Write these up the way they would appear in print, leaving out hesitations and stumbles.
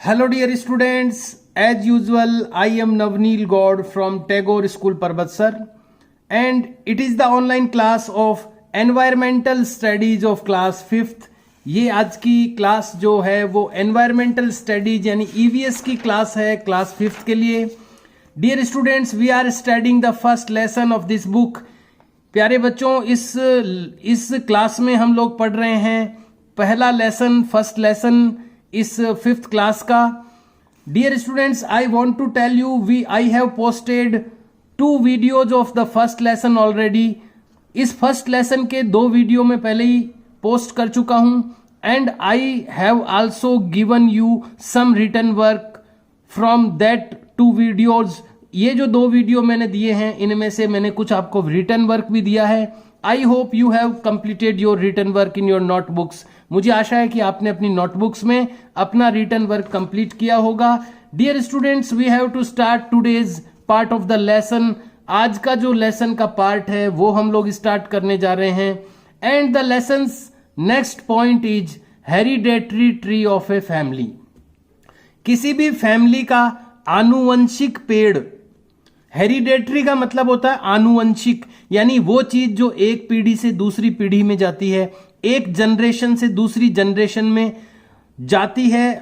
Hello dear students, as usual I am Navneel Gaud from Tagore School Parbatsar and it is the online class of Environmental Studies of class 5th। ये आज की class जो है वो Environmental Studies यानी EVS की class है class 5th के लिए। Dear students, we are studying the first lesson of this book। प्यारे बच्चों, इस क्लास में हम लोग पढ़ रहे हैं पहला लेसन, फर्स्ट लेसन इस 5th क्लास का। Dear students, I want to tell you I have posted 2 videos of the first lesson already. इस फर्स्ट लेसन के 2 वीडियो में पहले ही पोस्ट कर चुका हूं and I have also given you some written work from that 2 videos. ये जो 2 video मैंने दिए हैं इनमें से मैंने कुछ आपको रिटन वर्क भी दिया है। I hope you have completed your written work in your notebooks. मुझे आशा है कि आपने अपनी नोटबुक्स में अपना रिटन वर्क कंप्लीट किया होगा। Dear students, we have to start today's part of the lesson. आज का जो लेसन का पार्ट है वो हम लोग स्टार्ट करने जा रहे हैं and the lessons next point is hereditary tree of a family. किसी भी फैमिली का आनुवंशिक पेड़, हेरिडेटरी का मतलब होता है आनुवंशिक, यानी वो चीज जो एक पीढ़ी से दूसरी पीढ़ी में जाती है, एक जनरेशन से दूसरी जनरेशन में जाती है,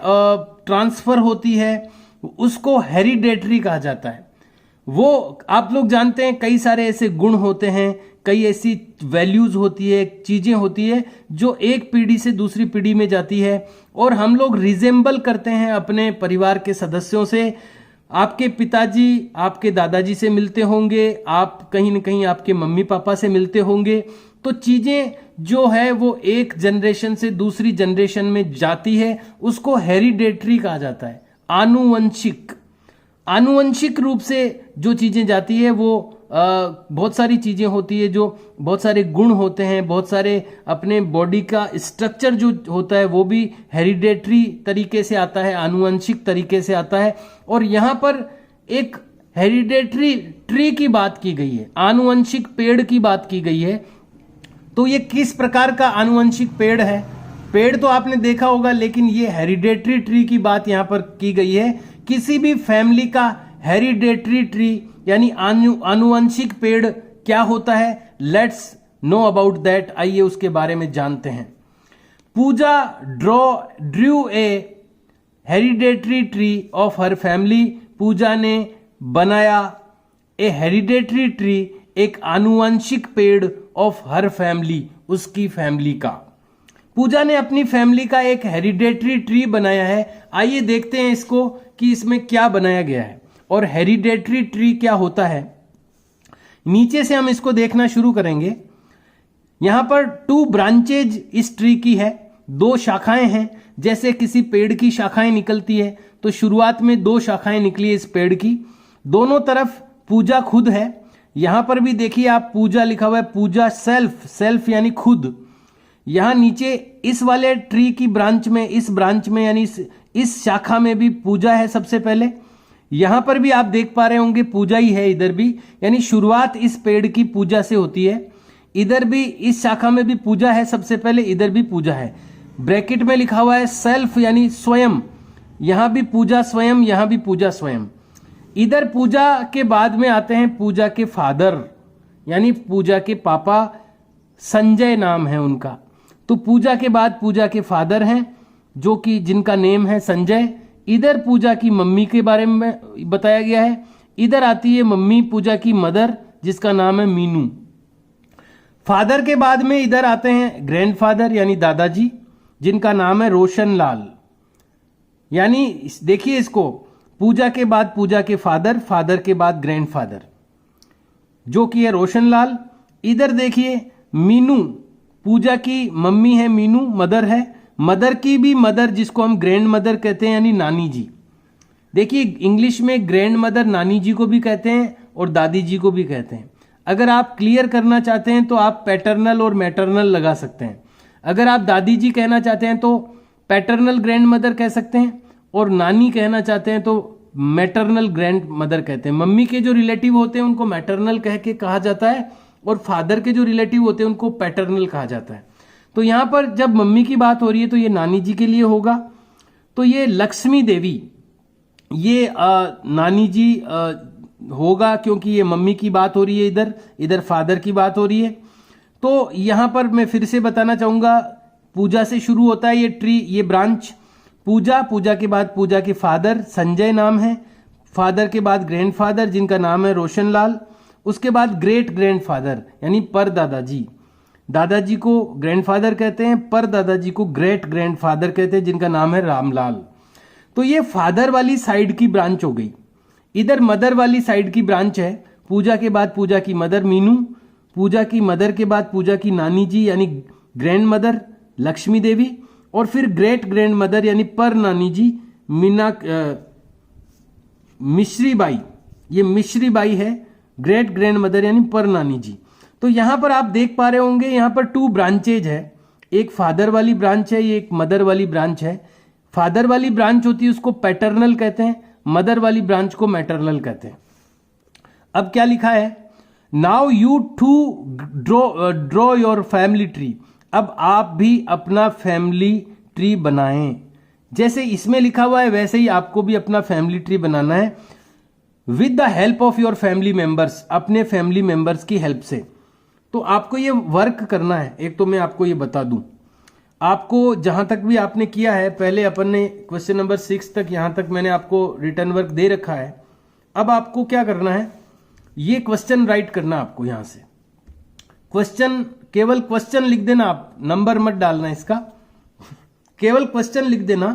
ट्रांसफर होती है, उसको हेरिडेटरी कहा जाता है। वो आप लोग जानते हैं कई सारे ऐसे गुण होते हैं, कई ऐसी वैल्यूज होती है, चीजें होती है जो एक पीढ़ी से दूसरी पीढ़ी में जाती है और हम लोग रिजेंबल करते हैं अपने परिवार के सदस्यों से। आपके पिताजी आपके दादाजी से मिलते होंगे, आप कहीं न कहीं आपके मम्मी पापा से मिलते होंगे, तो चीजें जो है वो एक जनरेशन से दूसरी जनरेशन में जाती है, उसको हेरिडेटरी कहा जाता है, आनुवंशिक। आनुवंशिक रूप से जो चीजें जाती है वो बहुत सारी चीजें होती है, जो बहुत सारे गुण होते हैं, बहुत सारे अपने बॉडी का स्ट्रक्चर जो होता है वो भी हेरिडेटरी तरीके से आता है, आनुवंशिक तरीके से आता है। और यहां पर एक हेरिडेटरी ट्री की बात की गई है, आनुवंशिक पेड़ की बात की गई है। तो ये किस प्रकार का आनुवंशिक पेड़ है? पेड़ तो आपने देखा होगा, लेकिन ये हेरिडेटरी ट्री की बात यहां पर की गई है। किसी भी फैमिली का हेरिडेटरी ट्री यानी आनुवंशिक पेड़ क्या होता है, लेट्स नो अबाउट दैट। आइए उसके बारे में जानते हैं। Pooja drew a hereditary tree of her family. Pooja ने बनाया ए हेरिडेटरी ट्री, एक आनुवंशिक पेड़ ऑफ हर फैमिली, उसकी फैमिली का। पूजा ने अपनी फैमिली का एक हेरिडेटरी ट्री बनाया है। आइए देखते हैं इसको कि इसमें क्या बनाया गया है और हेरिडेटरी ट्री क्या होता है। नीचे से हम इसको देखना शुरू करेंगे। यहां पर 2 ब्रांचेज इस ट्री की है, 2 शाखाएं हैं। जैसे किसी पेड़ की शाखाएं निकलती है तो शुरुआत में 2 शाखाएं निकली इस पेड़ की, दोनों तरफ पूजा खुद है। यहां पर भी देखिए आप, पूजा लिखा हुआ है, पूजा सेल्फ यानी खुद। यहां नीचे इस वाले ट्री की ब्रांच में, इस ब्रांच में यानी इस शाखा में भी पूजा है सबसे पहले। यहां पर भी आप देख पा रहे होंगे पूजा ही है, इधर भी, यानी शुरुआत इस पेड़ की पूजा से होती है। इधर भी इस शाखा में भी पूजा है सबसे पहले, इधर भी पूजा है। ब्रैकेट में लिखा हुआ है सेल्फ यानी स्वयं, यहां भी पूजा स्वयं, यहां भी पूजा स्वयं। इधर पूजा के बाद में आते हैं पूजा के फादर, यानी पूजा के पापा, संजय नाम है उनका। तो पूजा के बाद पूजा के फादर हैं जो कि जिनका नेम है संजय। इधर पूजा की मम्मी के बारे में बताया गया है। इधर आती है मम्मी, पूजा की मदर, जिसका नाम है मीनू। फादर के बाद में इधर आते हैं ग्रैंडफादर यानी दादाजी, जिनका नाम है रोशन लाल। यानी देखिए इसको, पूजा के बाद पूजा के फादर, फादर के बाद ग्रैंडफादर, जो कि है रोशन लाल। इधर देखिए मीनू, पूजा की मम्मी है मीनू, मदर है, मदर की भी मदर, जिसको हम ग्रैंड मदर कहते हैं यानी नानी जी। देखिए इंग्लिश में ग्रैंड मदर नानी जी को भी कहते हैं और दादी जी को भी कहते हैं। अगर आप क्लियर करना चाहते हैं तो आप पैटर्नल और मैटरनल लगा सकते हैं। अगर आप दादी जी कहना चाहते हैं तो पैटर्नल ग्रैंड मदर कह सकते हैं, और नानी कहना चाहते हैं तो मैटरनल ग्रैंड मदर कहते हैं। मम्मी के जो रिलेटिव होते हैं उनको मैटरनल कह के कहा जाता है और फादर के जो रिलेटिव होते हैं उनको पैटर्नल कहा जाता है। तो यहां पर जब मम्मी की बात हो रही है तो ये नानी जी के लिए होगा। तो ये लक्ष्मी देवी, ये नानी जी होगा, क्योंकि ये मम्मी की बात हो रही है, इधर फादर की बात हो रही है। तो यहां पर मैं फिर से बताना चाहूंगा, पूजा से शुरू होता है ये ट्री, ये ब्रांच। पूजा के बाद पूजा के फादर संजय नाम है, फादर के बाद ग्रैंडफादर जिनका नाम है रोशनलाल, उसके बाद ग्रेट ग्रैंडफादर यानी पर दादाजी। दादाजी को ग्रैंडफादर कहते हैं, पर दादाजी को ग्रेट ग्रैंडफादर कहते हैं जिनका नाम है रामलाल। तो ये फादर वाली साइड की ब्रांच हो गई। इधर मदर वाली साइड की ब्रांच है, पूजा के बाद पूजा की मदर मीनू, पूजा की मदर के बाद पूजा की नानी जी यानी ग्रैंड मदर लक्ष्मी देवी, और फिर ग्रेट ग्रैंड मदर यानी पर नानी जी मिश्री बाई, ये मिश्री बाई है, ग्रेट ग्रैंड मदर यानी पर नानी जी। तो यहां पर आप देख पा रहे होंगे, यहां पर 2 ब्रांचेज है, एक फादर वाली ब्रांच है, ये एक मदर वाली ब्रांच है। फादर वाली ब्रांच होती है उसको पैटर्नल कहते हैं, मदर वाली ब्रांच को मैटरनल कहते हैं। अब क्या लिखा है, now you to draw your family tree. अब आप भी अपना फैमिली ट्री बनाएं, जैसे इसमें लिखा हुआ है वैसे ही आपको भी अपना फैमिली ट्री बनाना है, with the help of your family members, अपने फैमिली मेंबर्स की हेल्प से। तो आपको ये वर्क करना है। एक तो मैं आपको ये बता दूं, आपको जहां तक भी आपने किया है, पहले अपन ने क्वेश्चन नंबर 6 तक यहां तक मैंने आपको रिटर्न वर्क दे रखा है। अब आपको क्या करना है, ये क्वेश्चन राइट करना आपको, यहां से क्वेश्चन, केवल क्वेश्चन लिख देना आप, नंबर मत डालना इसका, केवल क्वेश्चन लिख देना।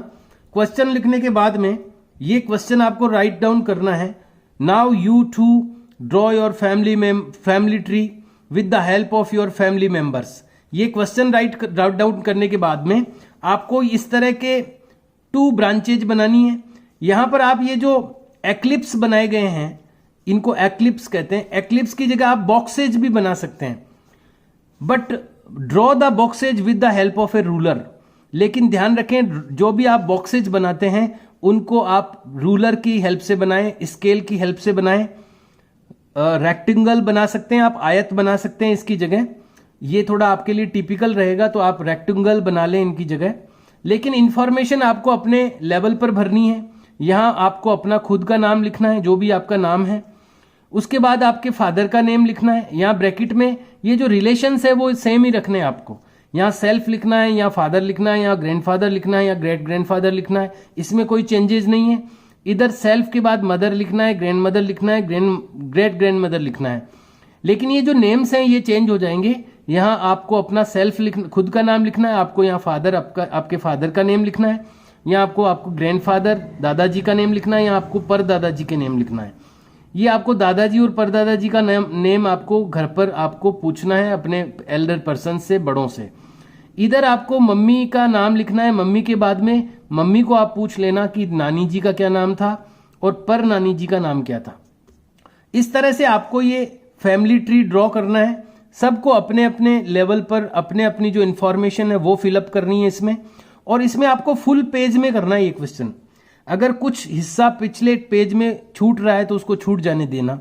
क्वेश्चन लिखने के बाद में ये क्वेश्चन आपको राइट डाउन करना है, now you to draw your family tree with the help of your family members. ये क्वेश्चन राइट डाउन करने के बाद में आपको इस तरह के 2 ब्रांचेज बनानी है। यहां पर आप ये जो एक्लिप्स बनाए गए हैं इनको एक्लिप्स कहते हैं। एक्लिप्स की जगह आप बॉक्सेज भी बना सकते हैं, but draw the boxes with the help of A ruler. लेकिन ध्यान रखें, जो भी आप बॉक्सेज बनाते हैं उनको आप रूलर की हेल्प से बनाएं, स्केल की हेल्प से बनाएं। रेक्टेंगल बना सकते हैं आप, आयत बना सकते हैं इसकी जगह, ये थोड़ा आपके लिए टिपिकल रहेगा तो आप रेक्टेंगल बना लें इनकी जगह। लेकिन इंफॉर्मेशन आपको अपने लेवल पर भरनी है। यहां आपको अपना खुद का नाम लिखना है, जो भी आपका नाम है, उसके बाद आपके फादर का नेम लिखना है। यहां ब्रैकेट में ये जो रिलेशंस है वो सेम ही रखने हैं आपको। यहां सेल्फ लिखना है, यहां फादर लिखना है, यहां ग्रैंडफादर लिखना है, या ग्रेट ग्रैंडफादर लिखना है, इसमें कोई चेंजेस नहीं है। इधर सेल्फ के बाद मदर लिखना है, ग्रैंड मदर लिखना है, ग्रेट ग्रैंड मदर लिखना है। लेकिन ये जो नेम्स हैं ये चेंज हो जाएंगे। यहां आपको अपना सेल्फ खुद का नाम लिखना है, आपको यहाँ फादर आपके फादर का नेम लिखना है, यहाँ आपको ग्रैंडफादर दादाजी का नेम लिखना है, यहाँ आपको पर दादाजी के नेम लिखना है। ये आपको दादाजी और परदादाजी का नेम आपको घर पर आपको पूछना है अपने एल्डर पर्सन से, बड़ों से। इधर आपको मम्मी का नाम लिखना है, मम्मी के बाद में मम्मी को आप पूछ लेना कि नानी जी का क्या नाम था और पर नानी जी का नाम क्या था। इस तरह से आपको ये फैमिली ट्री ड्रॉ करना है। सबको अपने अपने लेवल पर अपने अपनी जो इंफॉर्मेशन है वो फिलअप करनी है इसमें, और इसमें आपको फुल पेज में करना है ये क्वेश्चन। अगर कुछ हिस्सा पिछले पेज में छूट रहा है तो उसको छूट जाने देना,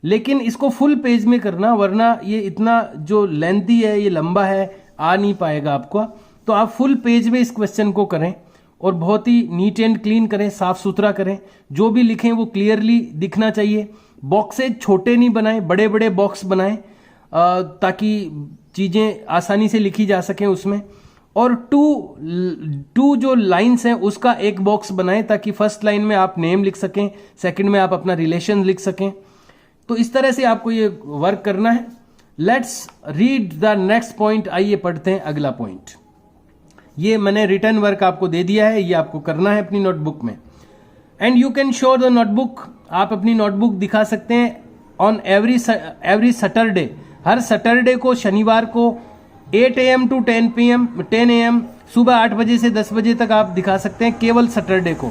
लेकिन इसको फुल पेज में करना, वरना ये इतना जो लेंथी है, ये लंबा है, आ नहीं पाएगा आपको। तो आप फुल पेज में इस क्वेश्चन को करें और बहुत ही नीट एंड क्लीन करें, साफ सुथरा करें। जो भी लिखें वो क्लियरली दिखना चाहिए। बॉक्सेज छोटे नहीं बनाएं, बड़े बड़े बॉक्स बनाएं ताकि चीजें आसानी से लिखी जा सकें उसमें। और टू जो लाइंस हैं उसका एक बॉक्स बनाएं ताकि फर्स्ट लाइन में आप नेम लिख सकें, सेकंड में आप अपना रिलेशन लिख सकें। तो इस तरह से आपको ये वर्क करना है। Let's read the next point. आइए पढ़ते हैं अगला पॉइंट। ये मैंने रिटर्न वर्क आपको दे दिया है, ये आपको करना है अपनी नोटबुक में। And you can show the notebook, आप अपनी नोटबुक दिखा सकते हैं on every Saturday. Her Saturday को, शनिवार को 8 AM to 10 AM, सुबह 8 बजे से 10 बजे तक आप दिखा सकते हैं, केवल सैटरडे को।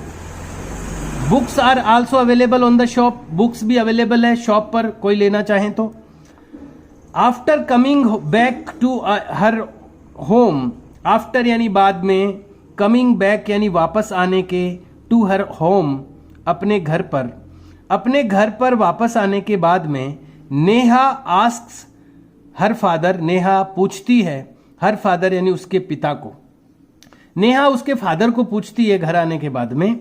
Books are also available on the shop, books भी अवेलेबल है शॉप पर, कोई लेना चाहें तो। After coming back to her home, after यानी बाद में, कमिंग बैक यानी वापस आने के, टू हर होम अपने घर पर, अपने घर पर वापस आने के बाद में, Neha asks her father, Neha पूछती है हर फादर यानी उसके पिता को। नेहा उसके फादर को पूछती है घर आने के बाद में,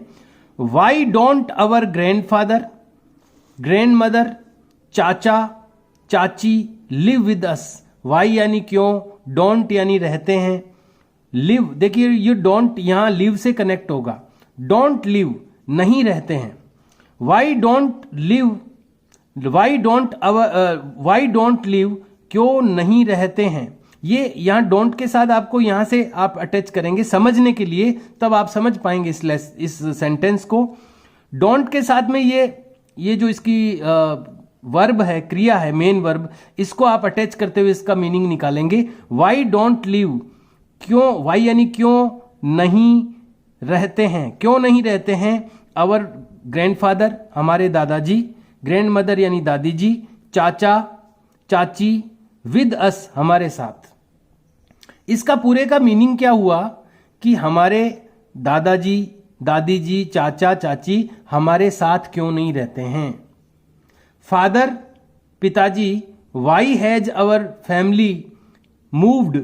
why don't our grandfather, grand mother, चाचा, चाची लिव विद अस। वाई यानी क्यों, डोंट यानी रहते हैं, लिव देखिए ये डोंट यहां लिव से कनेक्ट होगा, डोंट लिव नहीं रहते हैं, why don't live, why don't live क्यों नहीं रहते हैं। ये यहां डोंट के साथ आपको यहां से आप अटैच करेंगे समझने के लिए, तब आप समझ पाएंगे इस सेंटेंस को। डोंट के साथ में ये जो इसकी वर्ब है, क्रिया है, मेन वर्ब, इसको आप अटैच करते हुए इसका मीनिंग निकालेंगे। वाई डोंट लिव, क्यों, वाई यानी क्यों नहीं रहते हैं, क्यों नहीं रहते हैं अवर ग्रैंडफादर हमारे दादाजी, ग्रैंड मदर यानी दादी जी, चाचा चाची विद अस हमारे साथ। इसका पूरे का मीनिंग क्या हुआ कि हमारे दादाजी दादी जी चाचा चाची हमारे साथ क्यों नहीं रहते हैं। फादर पिताजी, why has our family moved,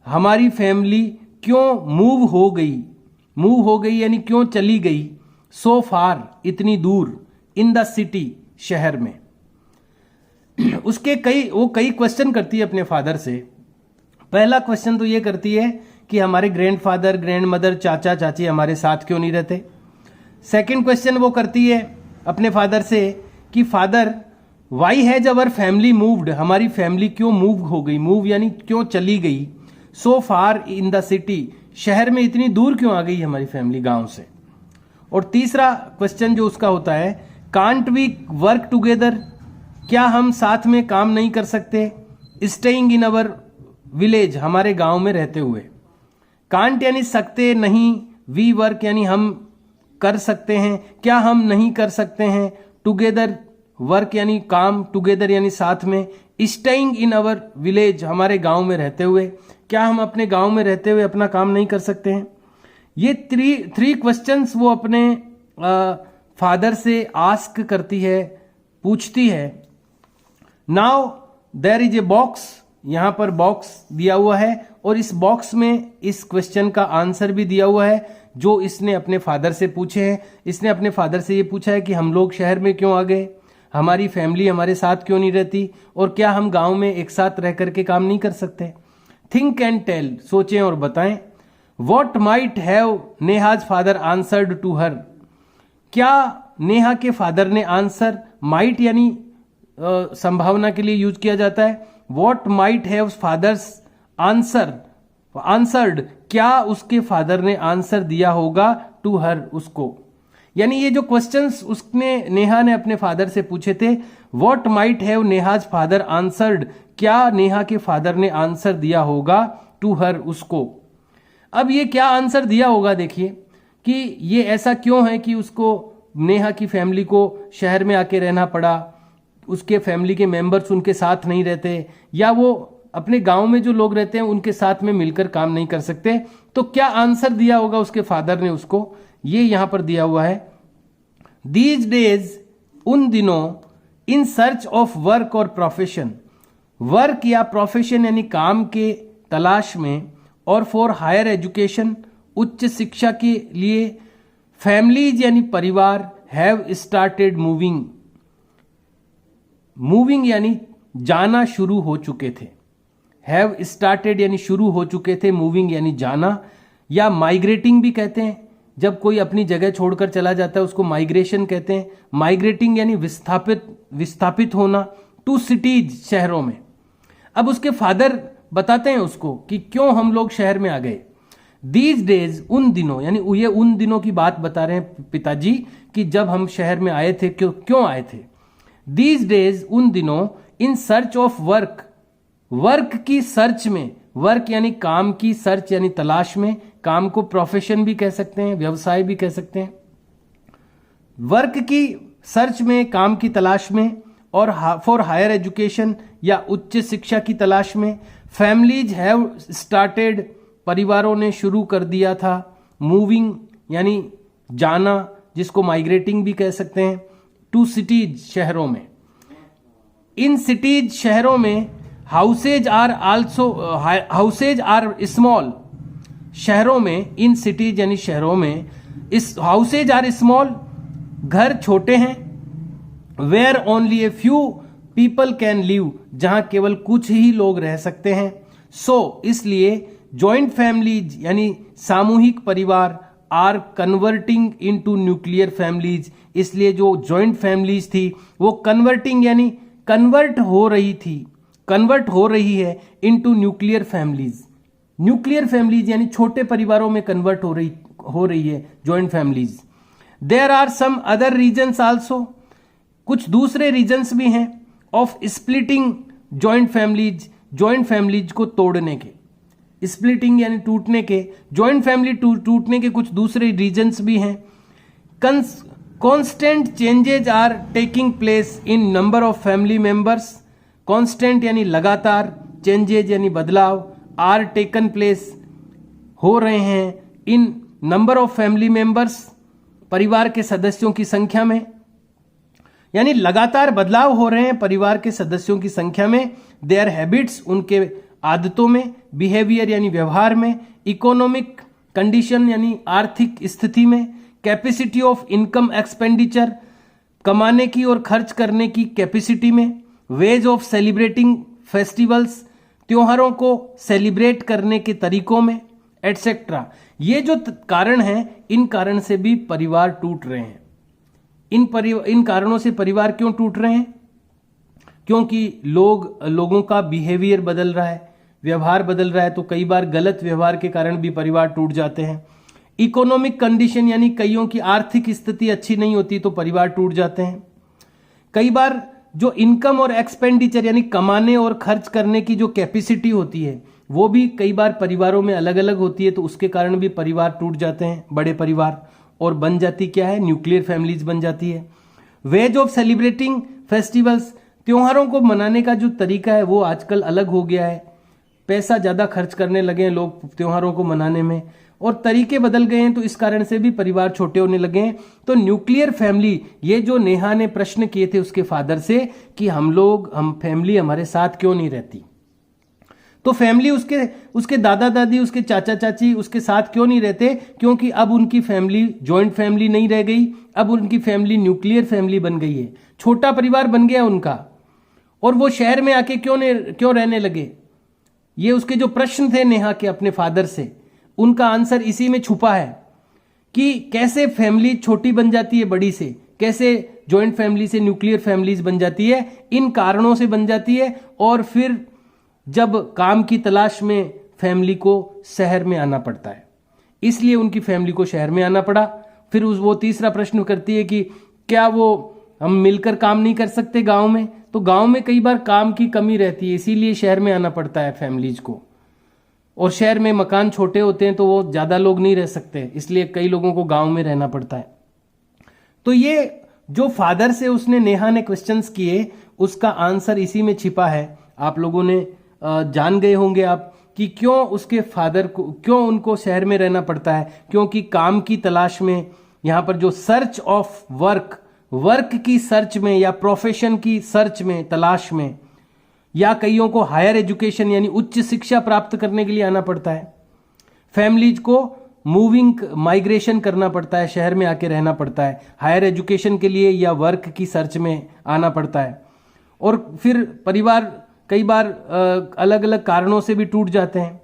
हमारी फैमिली क्यों मूव हो गई यानी क्यों चली गई, सो फार इतनी दूर, इन द सिटी शहर में। उसके कई क्वेश्चन करती है अपने फादर से। पहला क्वेश्चन तो ये करती है कि हमारे ग्रैंडफादर ग्रैंड मदर चाचा चाची हमारे साथ क्यों नहीं रहते। सेकंड क्वेश्चन वो करती है अपने फादर से कि father why has our family moved, हमारी फैमिली क्यों मूव हो गई, मूव यानी क्यों चली गई, सो फार इन द सिटी, शहर में इतनी दूर क्यों आ गई हमारी फैमिली गांव से। और तीसरा क्वेश्चन जो उसका होता है, कांट वी वर्क टुगेदर, क्या हम साथ में काम नहीं कर सकते, स्टेइंग इन अवर विलेज, हमारे गांव में रहते हुए। कांट यानी सकते नहीं, वी वर्क यानी हम कर सकते हैं, क्या हम नहीं कर सकते हैं, टुगेदर वर्क यानी काम, टुगेदर यानी साथ में, स्टेइंग इन अवर विलेज हमारे गांव में रहते हुए, क्या हम अपने गांव में रहते हुए अपना काम नहीं कर सकते हैं। ये थ्री क्वेश्चंस वो अपने फादर से आस्क करती है, पूछती है। Now there is a box, यहां पर बॉक्स दिया हुआ है और इस बॉक्स में इस क्वेश्चन का आंसर भी दिया हुआ है जो इसने अपने फादर से पूछे हैं। इसने अपने फादर से ये पूछा है कि हम लोग शहर में क्यों आ गए, हमारी फैमिली हमारे साथ क्यों नहीं रहती, और क्या हम गांव में एक साथ रह करके काम नहीं कर सकते। थिंक एंड टेल, सोचें और बताएं। What might have Neha's father answered to her, क्या नेहा के फादर ने आंसर, माइट यानी संभावना के लिए यूज किया जाता है। What might have father's answered, क्या उसके फादर ने आंसर दिया होगा टू हर, उसको। यानी ये जो क्वेश्चंस उसने नेहा ने अपने फादर से पूछे थे, what might have Neha's father answered, क्या नेहा के फादर ने आंसर दिया होगा टू हर, उसको। अब ये क्या आंसर दिया होगा, देखिए कि ये ऐसा क्यों है कि उसको नेहा की फैमिली को शहर में आके रहना पड़ा, उसके फैमिली के मेंबर्स उनके साथ नहीं रहते, या वो अपने गांव में जो लोग रहते हैं उनके साथ में मिलकर काम नहीं कर सकते। तो क्या आंसर दिया होगा उसके फादर ने उसको, ये यहां पर दिया हुआ है। दीज डेज, उन दिनों, इन सर्च ऑफ वर्क और प्रोफेशन, वर्क या प्रोफेशन यानी काम के तलाश में, और फॉर हायर एजुकेशन, उच्च शिक्षा के लिए, फैमिलीज यानी परिवार, हैव स्टार्टेड मूविंग, मूविंग यानी जाना शुरू हो चुके थे, हैव स्टार्टेड यानी शुरू हो चुके थे, मूविंग यानी जाना, या माइग्रेटिंग भी कहते हैं। जब कोई अपनी जगह छोड़कर चला जाता है उसको माइग्रेशन कहते हैं। माइग्रेटिंग यानी विस्थापित होना, टू सिटीज, शहरों में। अब उसके फादर बताते हैं उसको कि क्यों हम लोग शहर में आ गए। दीज डेज, उन दिनों, यानी ये उन दिनों की बात बता रहे हैं पिताजी कि जब हम शहर में आए थे, क्यों आए थे। दीज डेज, उन दिनों, in search of work, work की सर्च में, वर्क यानी काम की, सर्च यानी तलाश में, काम को प्रोफेशन भी कह सकते हैं, व्यवसाय भी कह सकते हैं। वर्क की सर्च में, काम की तलाश में, और फॉर हायर एजुकेशन या उच्च शिक्षा की तलाश में। फैमिलीज हैव स्टार्टेड, परिवारों ने शुरू कर दिया था। मूविंग यानी जाना, जिसको माइग्रेटिंग भी कह सकते हैं। टू सिटीज, शहरों में। इन सिटीज, शहरों में, हाउसेज आर स्मॉल, शहरों में, इन सिटीज यानी शहरों में, इस हाउसेज आर स्मॉल, घर छोटे हैं, where only a few people can live, जहां केवल कुछ ही लोग रह सकते हैं। सो इसलिए जॉइंट फैमिलीज यानी सामूहिक परिवार are converting into nuclear families, इसलिए जो जॉइंट फैमिलीज थी वो कन्वर्टिंग यानी कन्वर्ट हो रही है into nuclear families. Nuclear families यानी छोटे परिवारों में कन्वर्ट हो रही है joint families. There are some other reasons also, कुछ दूसरे रीजन्स भी हैं ऑफ स्प्लिटिंग जॉइंट फैमिलीज को तोड़ने के, स्प्लिटिंग यानी टूटने के, जॉइंट फैमिली टूटने के कुछ दूसरे रीजन्स भी हैं। Constant changes are taking place in number of family members, constant यानी लगातार, चेंजेज यानी बदलाव, आर टेकन प्लेस हो रहे हैं इन नंबर ऑफ फैमिली मेंबर्स, परिवार के सदस्यों की संख्या में, यानी लगातार बदलाव हो रहे हैं परिवार के सदस्यों की संख्या में। देयर हैबिट्स, उनके आदतों में, बिहेवियर यानी व्यवहार में, इकोनॉमिक कंडीशन यानी आर्थिक स्थिति में, कैपेसिटी ऑफ इनकम एक्सपेंडिचर, कमाने की और खर्च करने की कैपेसिटी में, वेज ऑफ सेलिब्रेटिंग फेस्टिवल्स, त्योहारों को सेलिब्रेट करने के तरीकों में, एटसेट्रा। ये जो कारण हैं, इन कारण से भी परिवार टूट रहे हैं। इन कारणों से परिवार क्यों टूट रहे हैं? क्योंकि लोगों का बिहेवियर बदल रहा है, व्यवहार बदल रहा है, तो कई बार गलत व्यवहार के कारण भी परिवार टूट जाते हैं। इकोनॉमिक कंडीशन यानी कईयों की आर्थिक स्थिति अच्छी नहीं होती तो परिवार टूट जाते हैं। कई बार जो इनकम और एक्सपेंडिचर यानी कमाने और खर्च करने की जो कैपेसिटी होती है वो भी कई बार परिवारों में अलग अलग होती है, तो उसके कारण भी परिवार टूट जाते हैं, बड़े परिवार, और बन जाती क्या है, न्यूक्लियर फैमिलीज बन जाती है। वेज ऑफ सेलिब्रेटिंग फेस्टिवल्स, त्योहारों को मनाने का जो तरीका है वो आजकल अलग हो गया है, पैसा ज़्यादा खर्च करने लगे हैं लोग त्योहारों को मनाने में, और तरीके बदल गए हैं, तो इस कारण से भी परिवार छोटे होने लगे हैं। तो न्यूक्लियर फैमिली, ये जो नेहा ने प्रश्न किए थे उसके फादर से कि हम फैमिली हमारे साथ क्यों नहीं रहती, तो फैमिली उसके दादा दादी, उसके चाचा चाची उसके साथ क्यों नहीं रहते? क्योंकि अब उनकी फैमिली जॉइंट फैमिली नहीं रह गई, अब उनकी फैमिली न्यूक्लियर फैमिली बन गई है, छोटा परिवार बन गया उनका, और वो शहर में आके क्यों रहने लगे? ये उसके जो प्रश्न थे नेहा के अपने फादर से, उनका आंसर इसी में छुपा है कि कैसे फैमिली छोटी बन जाती है बड़ी से, कैसे जॉइंट फैमिली से न्यूक्लियर फैमिलीज बन जाती है, इन कारणों से बन जाती है। और फिर जब काम की तलाश में फैमिली को शहर में आना पड़ता है, इसलिए उनकी फैमिली को शहर में आना पड़ा। फिर वो तीसरा प्रश्न करती है कि क्या हम मिलकर काम नहीं कर सकते गांव में? तो गांव में कई बार काम की कमी रहती है, इसीलिए शहर में आना पड़ता है फैमिलीज को, और शहर में मकान छोटे होते हैं तो वो ज़्यादा लोग नहीं रह सकते, इसलिए कई लोगों को गांव में रहना पड़ता है। तो ये जो फादर से उसने नेहा ने क्वेश्चंस किए, उसका आंसर इसी में छिपा है। आप लोगों ने जान गए होंगे आप कि क्यों उसके फादर को, क्यों उनको शहर में रहना पड़ता है, क्योंकि काम की तलाश में, यहाँ पर जो सर्च ऑफ वर्क की सर्च में, या प्रोफेशन की सर्च में, तलाश में, या कईयों को हायर एजुकेशन यानी उच्च शिक्षा प्राप्त करने के लिए आना पड़ता है। फैमिलीज को माइग्रेशन करना पड़ता है, शहर में आके रहना पड़ता है हायर एजुकेशन के लिए या वर्क की सर्च में आना पड़ता है। और फिर परिवार कई बार अलग अलग कारणों से भी टूट जाते हैं,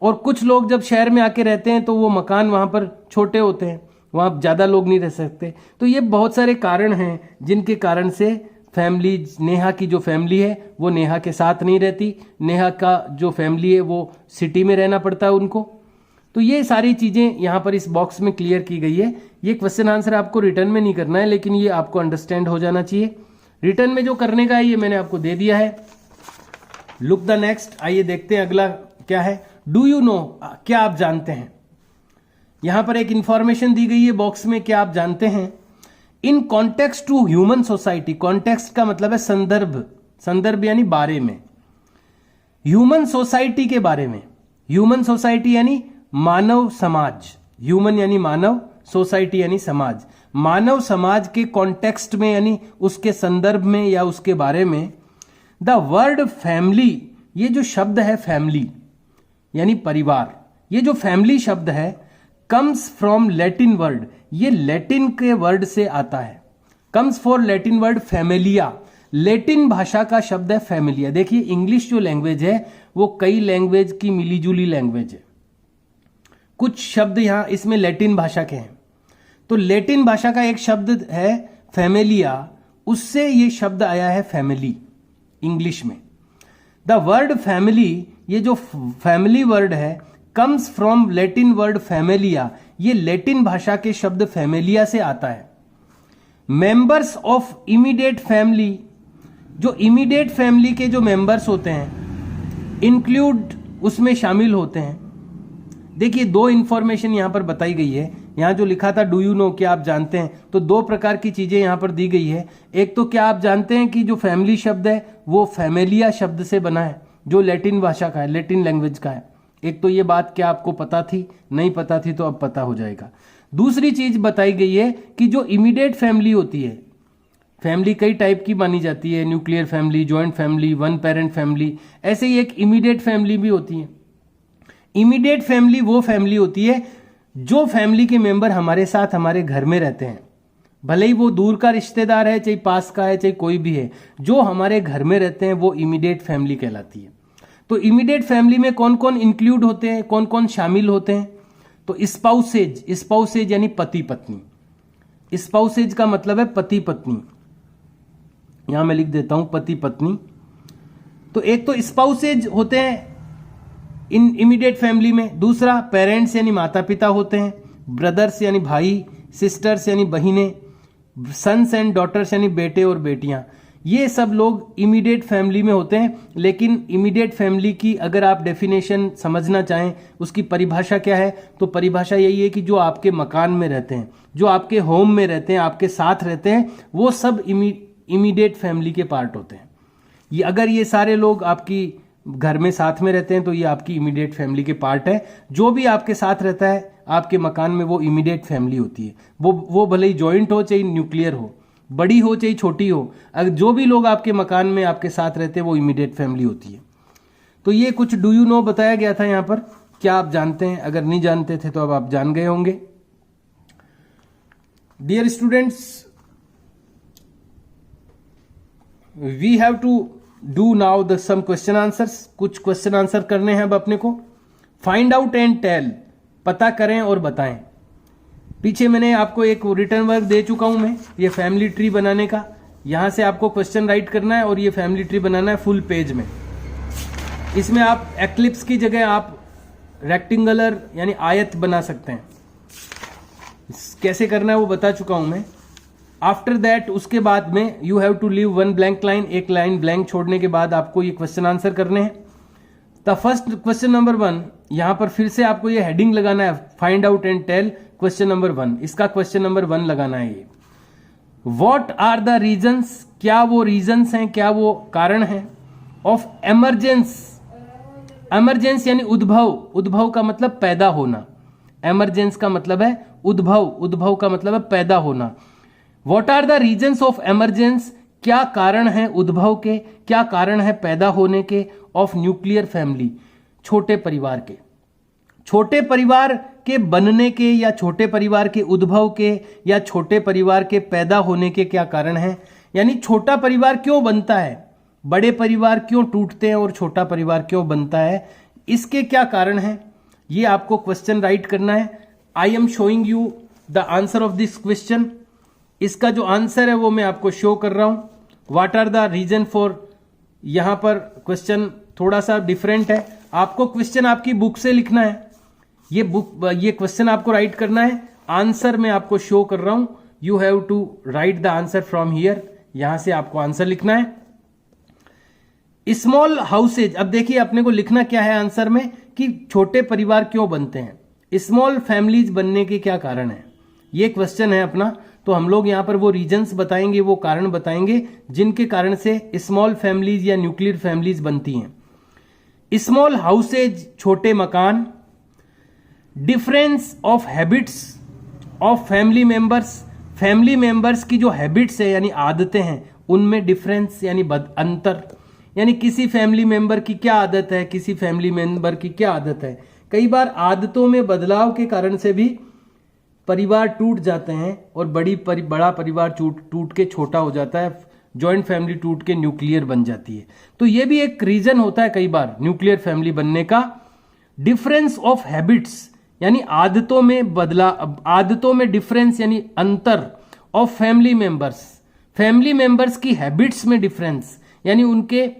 और कुछ लोग जब शहर में आके रहते हैं तो वो मकान वहाँ पर छोटे होते हैं, वहाँ ज़्यादा लोग नहीं रह सकते। तो ये बहुत सारे कारण हैं जिनके कारण से फैमिली, नेहा की जो फैमिली है वो नेहा के साथ नहीं रहती, नेहा का जो फैमिली है वो सिटी में रहना पड़ता है उनको। तो ये सारी चीज़ें यहाँ पर इस बॉक्स में क्लियर की गई है। ये क्वेश्चन आंसर आपको रिटर्न में नहीं करना है, लेकिन ये आपको अंडरस्टैंड हो जाना चाहिए। रिटर्न में जो करने का है ये मैंने आपको दे दिया है। लुक द नेक्स्ट, आइए देखते हैं अगला क्या है। डू यू नो, क्या आप जानते हैं? यहां पर एक इंफॉर्मेशन दी गई है बॉक्स में, क्या आप जानते हैं? In context to human society, context का मतलब है संदर्भ यानी बारे में, ह्यूमन सोसाइटी के बारे में। ह्यूमन सोसाइटी यानी मानव समाज, ह्यूमन यानी मानव, सोसाइटी यानी समाज। मानव समाज के कॉन्टेक्स्ट में यानी उसके संदर्भ में या उसके बारे में, द वर्ड फैमिली, ये जो शब्द है फैमिली यानी परिवार, ये जो फैमिली शब्द है कम्स फ्रॉम लैटिन वर्ड, ये लैटिन के वर्ड से आता है। Comes for Latin word Familia, Latin भाषा का शब्द है फैमिलिया। देखिए इंग्लिश जो लैंग्वेज है वो कई लैंग्वेज की मिलीजुली लैंग्वेज है, कुछ शब्द यहां इसमें लैटिन भाषा के हैं। तो लैटिन भाषा का एक शब्द है फैमिलिया, उससे ये शब्द आया है फैमिली इंग्लिश में। द वर्ड फैमिली, ये जो फैमिली वर्ड है comes from Latin word Familia, ये लैटिन भाषा के शब्द फैमिलिया से आता है। मेंबर्स ऑफ इमीडिएट फैमिली, जो इमीडिएट फैमिली के जो मेंबर्स होते हैं इंक्लूड, उसमें शामिल होते हैं। देखिए दो इंफॉर्मेशन यहां पर बताई गई है। यहां जो लिखा था डू यू नो, क्या आप जानते हैं, तो दो प्रकार की चीजें यहां पर दी गई है। एक तो क्या आप जानते हैं कि जो फैमिली शब्द है वो फैमिलिया शब्द से बना है, जो लैटिन भाषा का है, लैटिन लैंग्वेज का है। एक तो ये बात क्या आपको पता थी, नहीं पता थी तो अब पता हो जाएगा। दूसरी चीज बताई गई है कि जो इमीडिएट फैमिली होती है, फैमिली कई टाइप की मानी जाती है, nuclear family, joint family, one parent family, ऐसे ही एक इमीडिएट फैमिली भी होती है। इमीडिएट फैमिली वो फैमिली होती है जो फैमिली के मेंबर हमारे साथ हमारे घर में रहते हैं, भले ही वो दूर का रिश्तेदार है, चाहे पास का है, चाहे कोई भी है, जो हमारे घर में रहते हैं वो इमीडिएट फैमिली कहलाती है। तो इमीडिएट फैमिली में कौन कौन इंक्लूड होते हैं, कौन कौन शामिल होते हैं, तो स्पाउसेज, स्पाउसेज यानी पति पत्नी। स्पाउसेज का मतलब है पति पत्नी, यहां मैं लिख देता हूं पति पत्नी। तो एक तो स्पाउसेज होते हैं इन इमीडिएट फैमिली में, दूसरा पेरेंट्स यानी माता पिता होते हैं, ब्रदर्स यानी भाई, सिस्टर्स यानी बहिनें, सन्स एंड डॉटर्स यानी बेटे और बेटियां, ये सब लोग इमीडिएट फैमिली में होते हैं। लेकिन इमीडिएट फैमिली की अगर आप डेफिनेशन समझना चाहें, उसकी परिभाषा क्या है, तो परिभाषा यही है कि जो आपके मकान में रहते हैं, जो आपके होम में रहते हैं, आपके साथ रहते हैं, वो सब इमीडिएट फैमिली के पार्ट होते हैं। ये अगर ये सारे लोग आपकी घर में साथ में रहते हैं तो ये आपकी इमीडिएट फैमिली के पार्ट है। जो भी आपके साथ रहता है आपके मकान में वो इमीडिएट फैमिली होती है। वो भले ही जॉइंट हो चाहे न्यूक्लियर हो, बड़ी हो चाहे छोटी हो, अगर जो भी लोग आपके मकान में आपके साथ रहते हैं वो इमीडिएट फैमिली होती है। तो ये कुछ डू यू नो बताया गया था यहाँ पर, क्या आप जानते हैं, अगर नहीं जानते थे तो अब आप जान गए होंगे। Dear students, we have to do now the some question answers, कुछ क्वेश्चन आंसर करने हैं अब अपने को। फाइंड आउट एंड टेल, पता करें और बताएं। पीछे मैंने आपको एक रिटर्न वर्क दे चुका हूं मैं, ये फैमिली ट्री बनाने का। यहां से आपको क्वेश्चन राइट करना है और ये फैमिली ट्री बनाना है फुल पेज में। इसमें आप एक्लिप्स की जगह आप रेक्टेंगुलर यानी आयत बना सकते हैं। कैसे करना है वो बता चुका हूं मैं। आफ्टर दैट, उसके बाद में you have to leave one blank line, एक लाइन ब्लैंक छोड़ने के बाद आपको ये क्वेश्चन आंसर करने हैं। द फर्स्ट क्वेश्चन नंबर 1, यहां पर फिर से आपको ये हेडिंग लगाना है, find out and tell question number 1, इसका क्वेश्चन नंबर 1 लगाना है ये। व्हाट आर द रीजंस, क्या वो रीजंस हैं, क्या वो कारण हैं, ऑफ एमरजेंस। एमरजेंस यानी उद्भव, उद्भव का मतलब पैदा होना, एमरजेंस का मतलब है उद्भव, उद्भव का मतलब है पैदा होना। What are the reasons of emergence, क्या कारण है उद्भव के, क्या कारण है पैदा होने के, ऑफ न्यूक्लियर फैमिली, छोटे परिवार के। छोटे परिवार के बनने के या छोटे परिवार के उद्भव के या छोटे परिवार के पैदा होने के क्या कारण है, यानी छोटा परिवार क्यों बनता है, बड़े परिवार क्यों टूटते हैं और छोटा परिवार क्यों बनता है, इसके क्या कारण है, ये आपको क्वेश्चन राइट करना है। I am showing you the answer of this question. इसका जो आंसर है वो मैं आपको शो कर रहा हूं। What are the reason for, यहां पर क्वेश्चन थोड़ा सा डिफरेंट है, आपको क्वेश्चन आपकी बुक से लिखना है, ये क्वेश्चन आपको राइट करना है, आंसर मैं आपको शो कर रहा हूं। You have to write the answer from here, यहां से आपको आंसर लिखना है। स्मॉल हाउसेज, अब देखिए अपने को लिखना क्या है आंसर में कि छोटे परिवार क्यों बनते हैं, स्मॉल फैमिलीज बनने के क्या कारण है, ये क्वेश्चन है अपना। तो हम लोग यहां पर वो रीजंस बताएंगे, वो कारण बताएंगे जिनके कारण से स्मॉल फैमिलीज या न्यूक्लियर फैमिलीज बनती हैं। स्मॉल हाउसेज, छोटे मकान। Difference of habits of family members, family members की जो हैबिट्स है यानी आदतें हैं उनमें डिफरेंस यानी अंतर, यानी किसी फैमिली मेंबर की क्या आदत है, किसी फैमिली मेंबर की क्या आदत है। कई बार आदतों में बदलाव के कारण से भी परिवार टूट जाते हैं और बड़ा परिवार टूट के छोटा हो जाता है, जॉइंट फैमिली टूट के न्यूक्लियर बन जाती है। तो ये भी एक रीजन होता है कई बार न्यूक्लियर फैमिली बनने का। डिफरेंस ऑफ हैबिट्स यानी आदतों में डिफरेंस यानी अंतर ऑफ फैमिली मेंबर्स की हैबिट्स में डिफरेंस यानी उनके